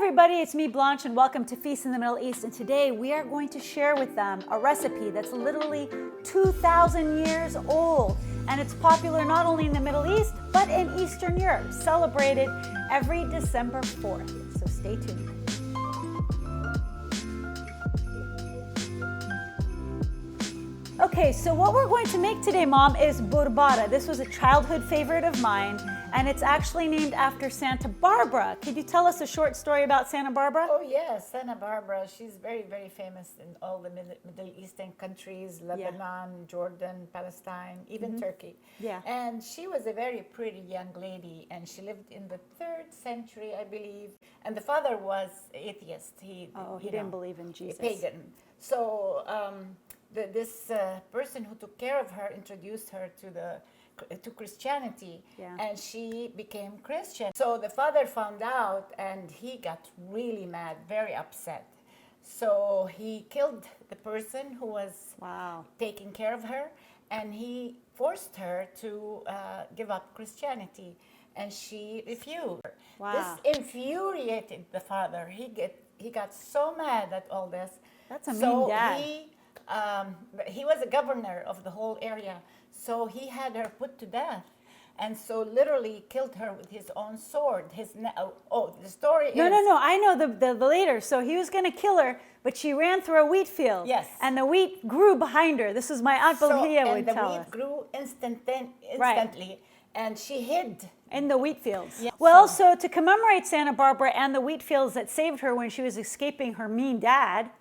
everybody, it's me Blanche and welcome to Feast in the Middle East, and today we are going to share with them a recipe that's literally 2,000 years old, and it's popular not only in the Middle East but in Eastern Europe, celebrated every December 4th, so stay tuned. Okay, so what we're going to make today, Mom, is Burbarrah. This was a childhood favorite of mine, and it's actually named after Santa Barbara. Could you tell us a short story about Santa Barbara? Oh yes, Santa Barbara. She's very, very famous in all the Middle Eastern countries, Lebanon, Jordan, Palestine, even Turkey. Yeah. And she was a very pretty young lady, and she lived in the 3rd century, I believe. And the father was atheist. He didn't believe in Jesus. A pagan. So this person who took care of her introduced her to Christianity, and she became Christian. So the father found out, and he got really mad, very upset. So he killed the person who was taking care of her, and he forced her to give up Christianity, and she refused. Wow. This infuriated the father. He got so mad at all this. That's a mean dad. He was a governor of the whole area, so he had her put to death, and so literally killed her with his own sword. The story is... No, I know the later. So he was going to kill her, but she ran through a wheat field. Yes. And the wheat grew behind her. This is my Aunt Bahia would tell us. And the wheat grew instantly, and she hid. In the wheat fields. Yes. Well, so to commemorate Santa Barbara and the wheat fields that saved her when she was escaping her mean dad,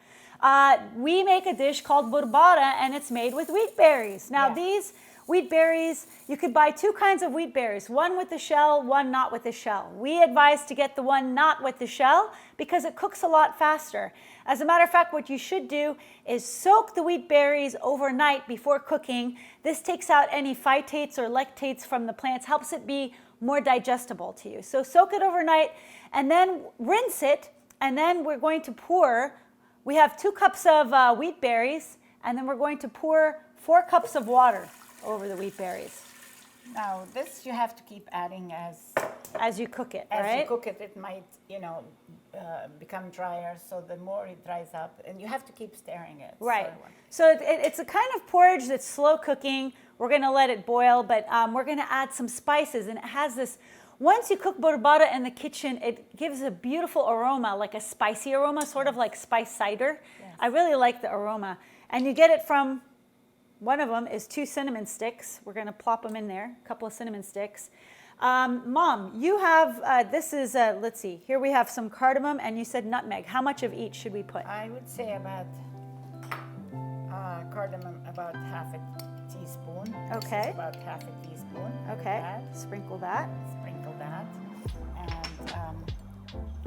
we make a dish called Burbarrah, and it's made with wheat berries. Now, these wheat berries, you could buy 2 kinds of wheat berries, one with the shell, one not with the shell. We advise to get the one not with the shell because it cooks a lot faster. As a matter of fact, what you should do is soak the wheat berries overnight before cooking. This takes out any phytates or lactates from the plants, helps it be more digestible to you. So soak it overnight and then rinse it, and then we're going to pour. We have 2 cups of wheat berries, and then we're going to pour 4 cups of water over the wheat berries. Now, this you have to keep adding as you cook it, right? As you cook it, it might, become drier, so the more it dries up, and you have to keep stirring it. Right. So it's a kind of porridge that's slow cooking. We're going to let it boil, but we're going to add some spices, and it has this... Once you cook Burbarrah in the kitchen, it gives a beautiful aroma, like a spicy aroma, sort of like spice cider. Yes. I really like the aroma. And you get it from, one of them is 2 cinnamon sticks. We're going to plop them in there, a couple of cinnamon sticks. Mom, you have, this is, let's see, here we have some cardamom, and you said nutmeg. How much of each should we put? I would say about cardamom, about half a teaspoon. Okay. About half a teaspoon. Okay. Sprinkle that.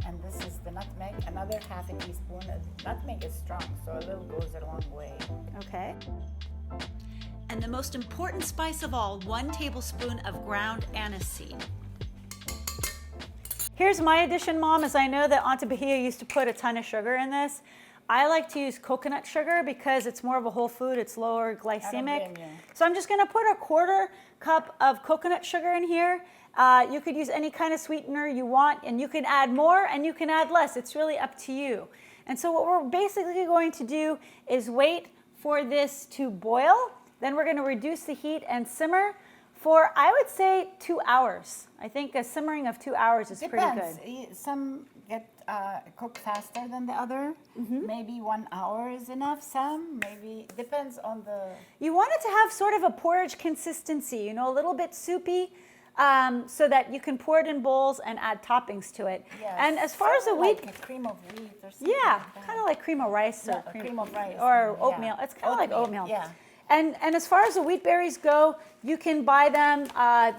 And this is the nutmeg, another half a teaspoon. Nutmeg is strong, so a little goes a long way. Okay. And the most important spice of all, 1 tablespoon of ground anise seed. Here's my addition, Mom, as I know that Aunt Bahia used to put a ton of sugar in this. I like to use coconut sugar because it's more of a whole food, it's lower glycemic. So I'm just going to put a 1/4 cup of coconut sugar in here. You could use any kind of sweetener you want, and you can add more and you can add less. It's really up to you. And so what we're basically going to do is wait for this to boil. Then we're going to reduce the heat and simmer for, I would say, 2 hours. I think a simmering of 2 hours is pretty good. Some get cooked faster than the other. Maybe 1 hour is enough. Some maybe, depends on the... You want it to have sort of a porridge consistency, a little bit soupy, so that you can pour it in bowls and add toppings to it. Yes. And as far as the wheat... Like a cream of wheat or something. Yeah, like that. kind of like cream of rice or cream of rice. Or oatmeal. It's kind of like oatmeal. Yeah. And as far as the wheat berries go, you can buy them.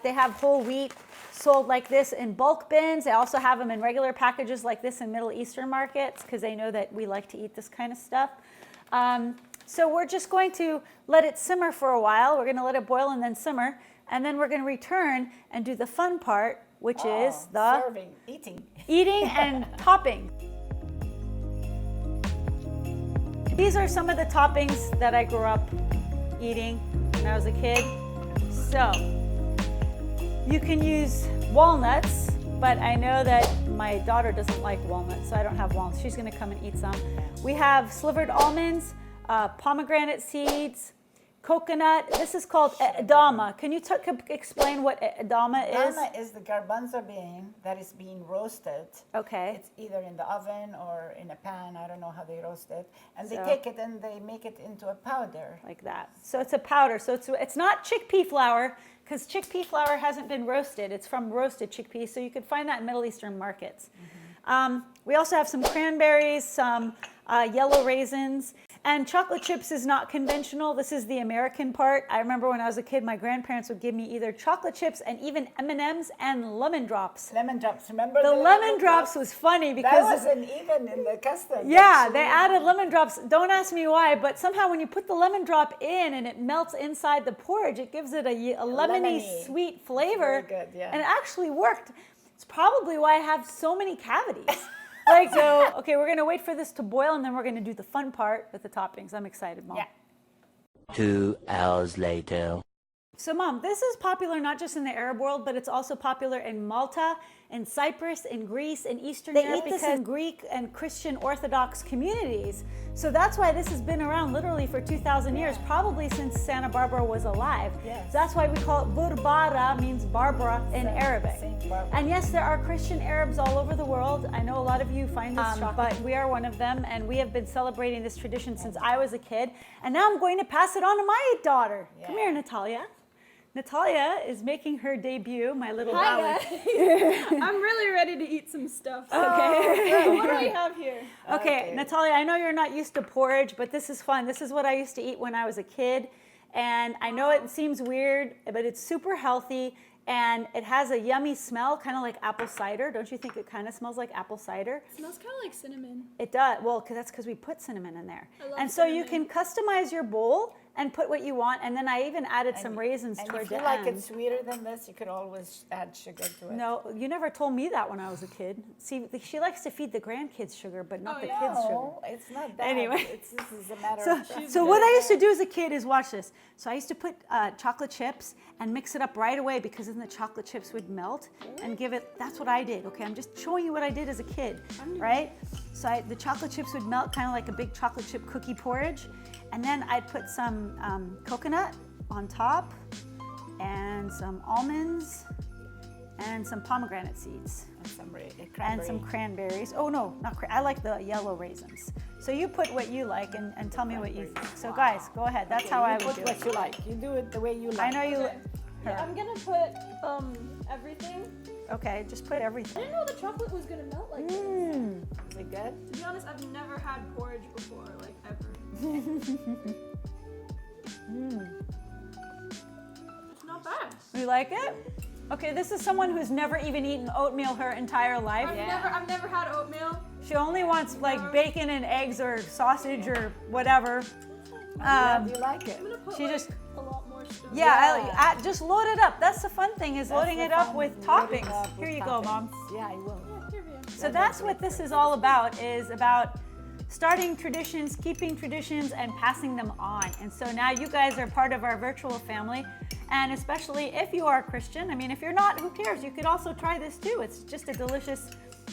They have whole wheat sold like this in bulk bins. They also have them in regular packages like this in Middle Eastern markets because they know that we like to eat this kind of stuff. So we're just going to let it simmer for a while. We're going to let it boil and then simmer. And then we're going to return and do the fun part, which is the serving, eating and topping. These are some of the toppings that I grew up eating when I was a kid. So you can use walnuts, but I know that my daughter doesn't like walnuts, so I don't have walnuts. She's gonna come and eat some. We have slivered almonds, pomegranate seeds, coconut. This is called edama. Can you explain what edama is? Edama is the garbanzo bean that is being roasted. Okay. It's either in the oven or in a pan. I don't know how they roast it. And they take it and they make it into a powder. Like that. So it's a powder. So it's not chickpea flour, because chickpea flour hasn't been roasted. It's from roasted chickpeas, so you could find that in Middle Eastern markets. We also have some cranberries, some yellow raisins, and chocolate chips is not conventional. This is the American part. I remember when I was a kid, my grandparents would give me either chocolate chips and even M&Ms and lemon drops. Lemon drops, remember? The lemon drops was funny because that wasn't even in the custom. Yeah, they added lemon drops. Don't ask me why, but somehow when you put the lemon drop in and it melts inside the porridge, it gives it a lemony, sweet flavor. Very good, yeah. And it actually worked. It's probably why I have so many cavities. Like, so, okay, we're gonna wait for this to boil and then we're gonna do the fun part with the toppings. I'm excited, Mom. Yeah. 2 hours later. So, Mom, this is popular not just in the Arab world, but it's also popular in Malta, in Cyprus, in Greece, in Eastern Europe. They eat this in Greek and Christian Orthodox communities. So that's why this has been around literally for 2,000 years, probably since Santa Barbara was alive. Yes. So that's why we call it Burbarrah, means Barbara in Arabic. And yes, there are Christian Arabs all over the world. I know a lot of you find this shocking, but we are one of them, and we have been celebrating this tradition since I was a kid. And now I'm going to pass it on to my daughter. Yeah. Come here, Natalia. Natalia is making her debut, my little Hi Alex. guys. I'm really ready to eat some stuff. So Okay. what do we have here? Okay, Natalia, I know you're not used to porridge, but this is fun. This is what I used to eat when I was a kid. And I know it seems weird, but it's super healthy. And it has a yummy smell, kind of like apple cider. Don't you think it kind of smells like apple cider? It smells kind of like cinnamon. It does. Well, that's because we put cinnamon in there. I love And so you cinnamon. can customize your bowl and put what you want. And then I even added some raisins And toward if you the like end. it sweeter than this, you could always add sugar to it. No, you never told me that when I was a kid. See, she likes to feed the grandkids sugar, but not the kids sugar. No, it's not that. Anyway. This is a matter So, of so what I used to do as a kid is watch this. So I used to put chocolate chips and mix it up right away because then the chocolate chips would melt and give it, that's what I did. Okay, I'm just showing you what I did as a kid, right? So the chocolate chips would melt kind of like a big chocolate chip cookie porridge. And then I'd put some coconut on top and some almonds and some pomegranate seeds. And some cranberries. Oh no, not I like the yellow raisins. So you put what you like and tell me what you think. So guys, go ahead. That's how I would put do what it. you like. You do it the way you like. I know you. Okay. Yeah, I'm gonna put everything. Okay, just put I everything. didn't know the chocolate was gonna melt like this. Is it good? To be honest, I've never had porridge before, like ever. It's not bad. You like it? Okay, this is someone who's never even etten oatmeal her entire life. I've never had oatmeal. She only wants like bacon and eggs or sausage or whatever. You like it? I'm gonna put She like, just- a lot more stuff. Yeah, just load it up. That's the fun thing is loading That's it the up fun, with loading toppings. up with Here you go, Mom. toppings. Yeah, I will. Yeah, here we are. So that's what this is all about, is about starting traditions, keeping traditions, and passing them on. And so now you guys are part of our virtual family. And especially if you are Christian, I mean, if you're not, who cares? You could also try this too. It's just a delicious,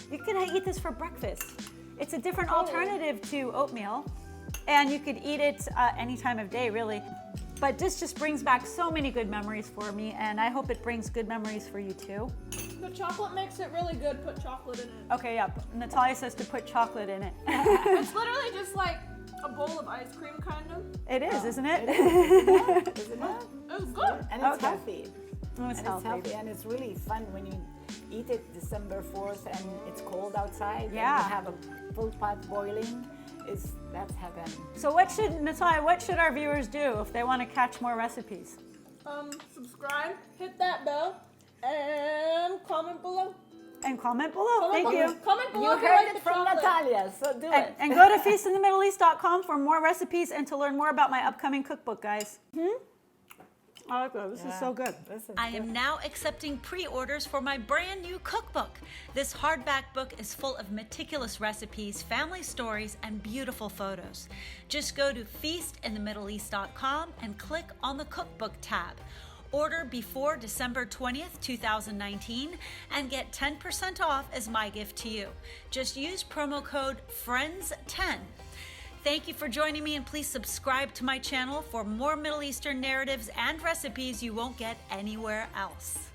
you can eat this for breakfast. It's a different alternative to oatmeal. And you could eat it any time of day, really. But this just brings back so many good memories for me, and I hope it brings good memories for you too. The chocolate makes it really good. Put chocolate in it. Okay, yeah, Natalia says to put chocolate in it. It's literally just like a bowl of ice cream, kind of. It is, isn't it? Isn't it? It's good. And it's Okay. healthy. Oh, it's And healthy. it's healthy, and it's really fun when you eat it December 4th and it's cold outside. Yeah. And you have a full pot boiling. That's heaven. So Natalia, what should our viewers do if they want to catch more recipes? Subscribe, hit that bell, and comment below. And comment below. Thank you. Comment below You if you heard like it the from chocolate. Natalia, so do it. And go to feastinthemiddleeast.com for more recipes and to learn more about my upcoming cookbook, guys. I like that. This is so good. I am now accepting pre-orders for my brand new cookbook. This hardback book is full of meticulous recipes, family stories, and beautiful photos. Just go to feastinthemiddleeast.com and click on the cookbook tab. Order before December 20th, 2019 and get 10% off as my gift to you. Just use promo code FRIENDS10. Thank you for joining me, and please subscribe to my channel for more Middle Eastern narratives and recipes you won't get anywhere else.